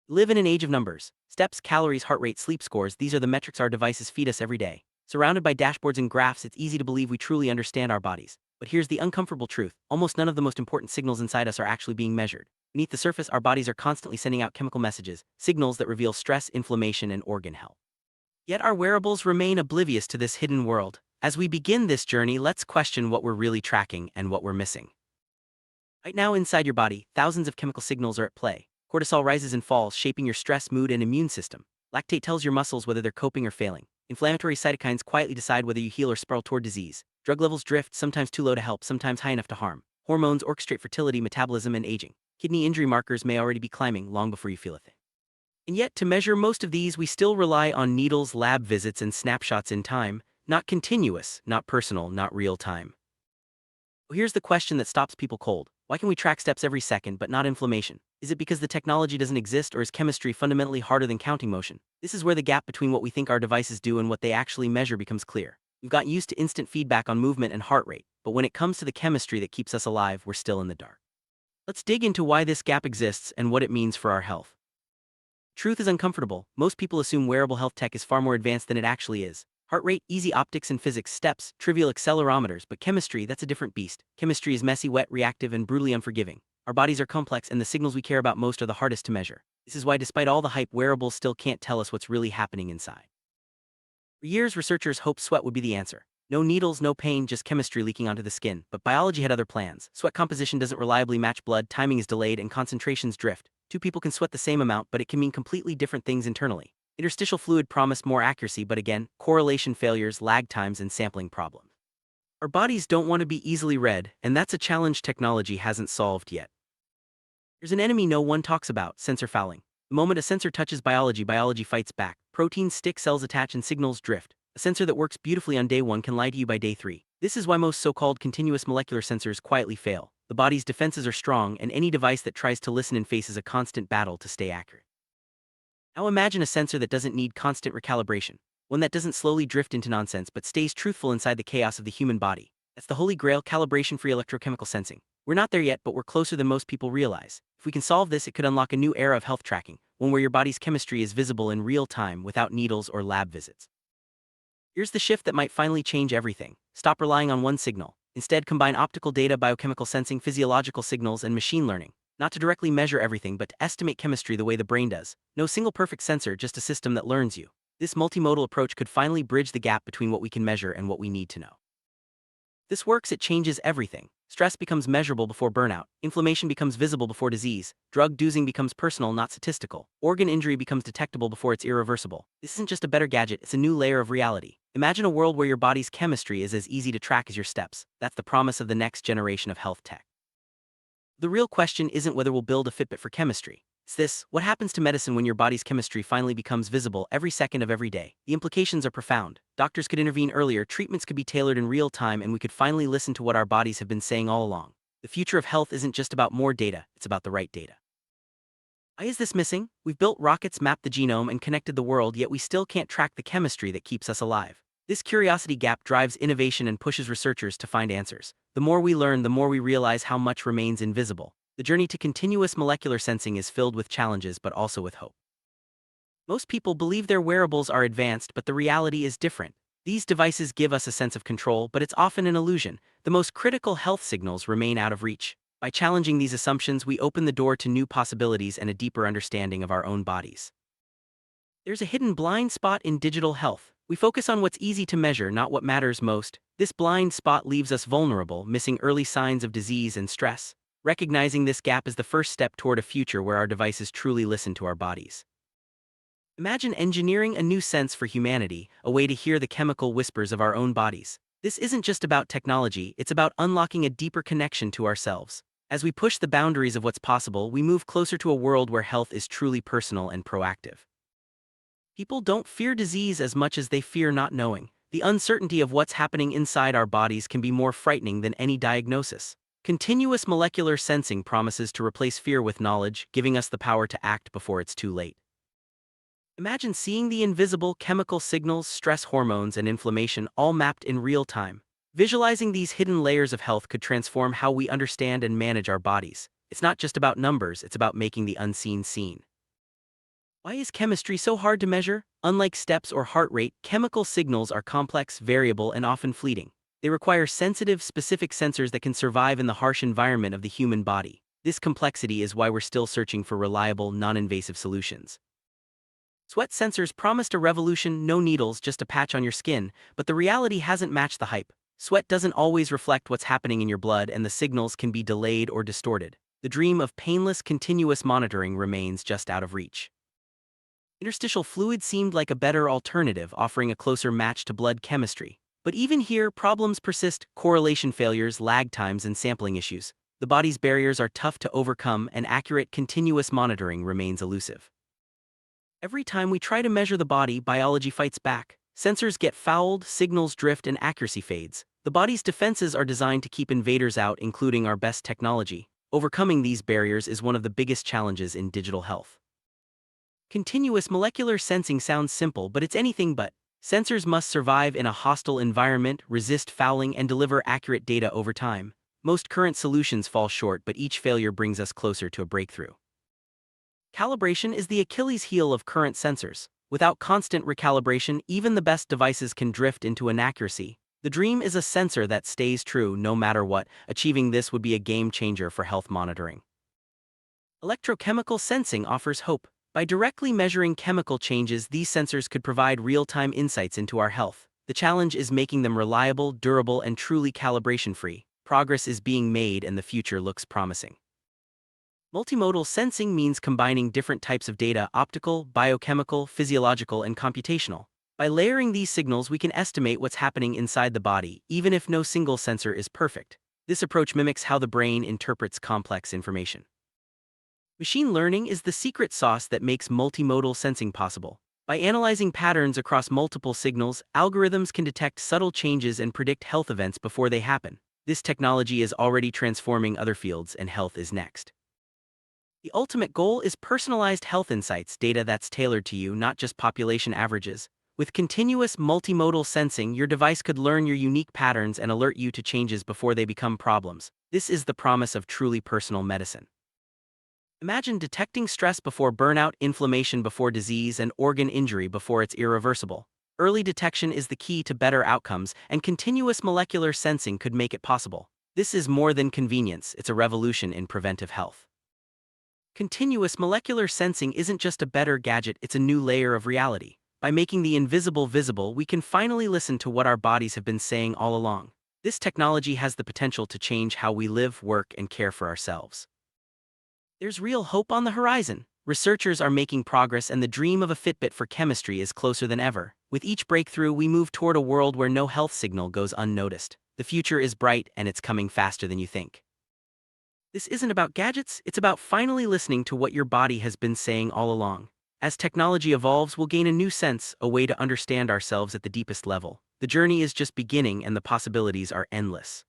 We live in an age of numbers. Steps, calories, heart rate, sleep scores, these are the metrics our devices feed us every day. Surrounded by dashboards and graphs, it's easy to believe we truly understand our bodies. But here's the uncomfortable truth. Almost none of the most important signals inside us are actually being measured. Beneath the surface, our bodies are constantly sending out chemical messages, signals that reveal stress, inflammation, and organ health. Yet our wearables remain oblivious to this hidden world. As we begin this journey, let's question what we're really tracking and what we're missing. Right now, inside your body, thousands of chemical signals are at play. Cortisol rises and falls, shaping your stress, mood, and immune system. Lactate tells your muscles whether they're coping or failing. Inflammatory cytokines quietly decide whether you heal or spiral toward disease. Drug levels drift, sometimes too low to help, sometimes high enough to harm. Hormones orchestrate fertility, metabolism, and aging. Kidney injury markers may already be climbing long before you feel a thing. And yet, to measure most of these, we still rely on needles, lab visits, and snapshots in time, not continuous, not personal, not real time. Here's the question that stops people cold. Why can we track steps every second but not inflammation? Is it because the technology doesn't exist, or is chemistry fundamentally harder than counting motion? This is where the gap between what we think our devices do and what they actually measure becomes clear. We've gotten used to instant feedback on movement and heart rate, but when it comes to the chemistry that keeps us alive, we're still in the dark. Let's dig into why this gap exists and what it means for our health. Truth is uncomfortable. Most people assume wearable health tech is far more advanced than it actually is. Heart rate, easy optics and physics, steps, trivial accelerometers, but chemistry, that's a different beast. Chemistry is messy, wet, reactive, and brutally unforgiving. Our bodies are complex, and the signals we care about most are the hardest to measure. This is why, despite all the hype, wearables still can't tell us what's really happening inside. For years, researchers hoped sweat would be the answer. No needles, no pain, just chemistry leaking onto the skin. But biology had other plans. Sweat composition doesn't reliably match blood, timing is delayed, and concentrations drift. Two people can sweat the same amount, but it can mean completely different things internally. Interstitial fluid promised more accuracy, but again, correlation failures, lag times, and sampling problems. Our bodies don't want to be easily read, and that's a challenge technology hasn't solved yet. There's an enemy no one talks about: sensor fouling. The moment a sensor touches biology, biology fights back. Proteins stick, cells attach, and signals drift. A sensor that works beautifully on day 1 can lie to you by day 3. This is why most so-called continuous molecular sensors quietly fail. The body's defenses are strong, and any device that tries to listen and faces a constant battle to stay accurate. Now imagine a sensor that doesn't need constant recalibration, one that doesn't slowly drift into nonsense but stays truthful inside the chaos of the human body. That's the holy grail: calibration-free electrochemical sensing. We're not there yet, but we're closer than most people realize. If we can solve this, it could unlock a new era of health tracking, one where your body's chemistry is visible in real time without needles or lab visits. Here's the shift that might finally change everything. Stop relying on one signal. Instead, combine optical data, biochemical sensing, physiological signals, and machine learning. Not to directly measure everything, but to estimate chemistry the way the brain does. No single perfect sensor, just a system that learns you. This multimodal approach could finally bridge the gap between what we can measure and what we need to know. If this works, it changes everything. Stress becomes measurable before burnout. Inflammation becomes visible before disease. Drug dosing becomes personal, not statistical. Organ injury becomes detectable before it's irreversible. This isn't just a better gadget, it's a new layer of reality. Imagine a world where your body's chemistry is as easy to track as your steps. That's the promise of the next generation of health tech. The real question isn't whether we'll build a Fitbit for chemistry. It's this: what happens to medicine when your body's chemistry finally becomes visible every second of every day? The implications are profound. Doctors could intervene earlier, treatments could be tailored in real time, and we could finally listen to what our bodies have been saying all along. The future of health isn't just about more data, it's about the right data. Why is this missing? We've built rockets, mapped the genome, and connected the world, yet we still can't track the chemistry that keeps us alive. This curiosity gap drives innovation and pushes researchers to find answers. The more we learn, the more we realize how much remains invisible. The journey to continuous molecular sensing is filled with challenges but also with hope. Most people believe their wearables are advanced, but the reality is different. These devices give us a sense of control, but it's often an illusion. The most critical health signals remain out of reach. By challenging these assumptions, we open the door to new possibilities and a deeper understanding of our own bodies. There's a hidden blind spot in digital health. We focus on what's easy to measure, not what matters most. This blind spot leaves us vulnerable, missing early signs of disease and stress. Recognizing this gap is the first step toward a future where our devices truly listen to our bodies. Imagine engineering a new sense for humanity, a way to hear the chemical whispers of our own bodies. This isn't just about technology, it's about unlocking a deeper connection to ourselves. As we push the boundaries of what's possible, we move closer to a world where health is truly personal and proactive. People don't fear disease as much as they fear not knowing. The uncertainty of what's happening inside our bodies can be more frightening than any diagnosis. Continuous molecular sensing promises to replace fear with knowledge, giving us the power to act before it's too late. Imagine seeing the invisible chemical signals, stress hormones, and inflammation all mapped in real time. Visualizing these hidden layers of health could transform how we understand and manage our bodies. It's not just about numbers, it's about making the unseen seen. Why is chemistry so hard to measure? Unlike steps or heart rate, chemical signals are complex, variable, and often fleeting. They require sensitive, specific sensors that can survive in the harsh environment of the human body. This complexity is why we're still searching for reliable, non-invasive solutions. Sweat sensors promised a revolution: no needles, just a patch on your skin, but the reality hasn't matched the hype. Sweat doesn't always reflect what's happening in your blood, and the signals can be delayed or distorted. The dream of painless, continuous monitoring remains just out of reach. Interstitial fluid seemed like a better alternative, offering a closer match to blood chemistry. But even here, problems persist: correlation failures, lag times, and sampling issues. The body's barriers are tough to overcome, and accurate, continuous monitoring remains elusive. Every time we try to measure the body, biology fights back. Sensors get fouled, signals drift, and accuracy fades. The body's defenses are designed to keep invaders out, including our best technology. Overcoming these barriers is one of the biggest challenges in digital health. Continuous molecular sensing sounds simple, but it's anything but. Sensors must survive in a hostile environment, resist fouling, and deliver accurate data over time. Most current solutions fall short, but each failure brings us closer to a breakthrough. Calibration is the Achilles heel of current sensors. Without constant recalibration, even the best devices can drift into inaccuracy. The dream is a sensor that stays true no matter what. Achieving this would be a game changer for health monitoring. Electrochemical sensing offers hope. By directly measuring chemical changes, these sensors could provide real-time insights into our health. The challenge is making them reliable, durable, and truly calibration-free. Progress is being made, and the future looks promising. Multimodal sensing means combining different types of data: optical, biochemical, physiological, and computational. By layering these signals, we can estimate what's happening inside the body, even if no single sensor is perfect. This approach mimics how the brain interprets complex information. Machine learning is the secret sauce that makes multimodal sensing possible. By analyzing patterns across multiple signals, algorithms can detect subtle changes and predict health events before they happen. This technology is already transforming other fields, and health is next. The ultimate goal is personalized health insights, data that's tailored to you, not just population averages. With continuous multimodal sensing, your device could learn your unique patterns and alert you to changes before they become problems. This is the promise of truly personal medicine. Imagine detecting stress before burnout, inflammation before disease, and organ injury before it's irreversible. Early detection is the key to better outcomes, and continuous molecular sensing could make it possible. This is more than convenience, it's a revolution in preventive health. Continuous molecular sensing isn't just a better gadget, it's a new layer of reality. By making the invisible visible, we can finally listen to what our bodies have been saying all along. This technology has the potential to change how we live, work, and care for ourselves. There's real hope on the horizon. Researchers are making progress, and the dream of a Fitbit for chemistry is closer than ever. With each breakthrough, we move toward a world where no health signal goes unnoticed. The future is bright, and it's coming faster than you think. This isn't about gadgets, it's about finally listening to what your body has been saying all along. As technology evolves, we'll gain a new sense, a way to understand ourselves at the deepest level. The journey is just beginning, and the possibilities are endless.